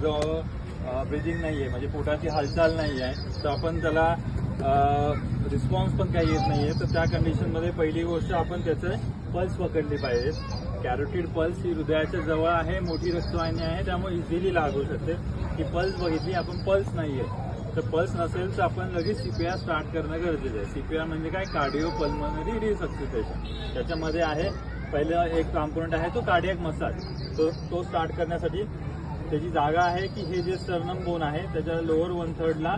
त्याचं ब्रिदिंग नाही आहे, म्हणजे पोटाची हालचाल नाही आहे, तर आपण त्याला रिस्पॉन्स पण काही येत नाही आहे, तर त्या कंडिशनमध्ये पहिली गोष्ट आपण त्याचं पल्स पकडली पाहिजे. कॅरोटिड पल्स ही हृदयाच्या जवळ आहे, मोठी रक्तवाहिनी आहे, त्यामुळे इझिली लागू शकते. की पल्स बघितली आपण, पल्स नाही आहे, तर पल्स नसेल तर आपण लगेच सीपीआर स्टार्ट करणं गरजेचं आहे. सीपीआर म्हणजे काय, कार्डिओ पल्मोनरी रिसक्सिटेशन. त्याच्यामध्ये आहे पहिलं एक कॉम्पोनंट आहे तो कार्डियक मसाज. तो स्टार्ट करण्यासाठी त्याची जागा आहे की हे जे स्टर्नम बोन आहे त्याच्या लोअर 1/3ला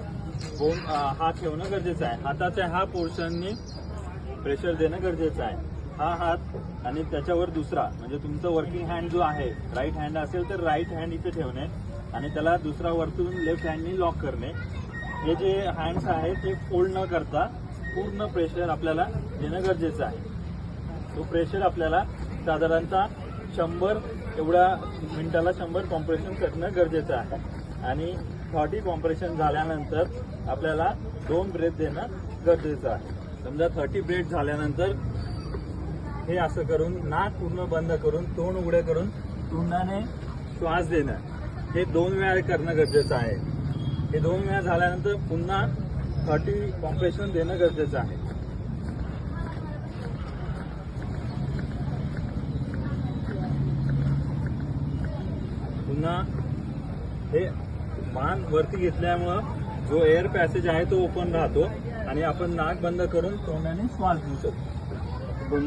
बोन हात ठेवणं गरजेचं आहे. हाताच्या ह्या पोर्शननी प्रेशर देणं गरजेचं आहे. हा हात आणि त्याच्यावर दुसरा, म्हणजे तुमचं वर्किंग हँड जो आहे, राईट हँड असेल तर राईट हँड इथे ठेवणे आणि त्याला दुसरा वरतून लेफ्ट हँडनी लॉक करणे. हे जे हँड्स आहेत ते फोल्ड न करता पूर्ण प्रेशर आपल्याला देणं गरजेचं आहे. तो प्रेशर आपल्याला साधारणतः 100 एवढ्या मिनिटाला 100 कॉम्प्रेशन करणं गरजेचं आहे. आणि 40 कॉम्प्रेशन झाल्यानंतर आपल्याला 2 ब्रेथ देणं गरजेचं आहे. समजा 30 ब्रेथ झाल्यानंतर हे असं करून नाक पूर्ण बंद करून तोंड उघडे करून तोंडाने श्वास देणं, हे 2 वेळा करणं गरजेचं आहे. हे 2 वेळा झाल्यानंतर पुन्हा 30 कॉम्प्रेशन देणं गरजेचं आहे. पुन्हा हे मान वरती घेतल्यामुळं जो एअर पॅसेज आहे तो ओपन राहतो आणि आपण नाक बंद करून तोंडाने श्वास घेऊ शकतो.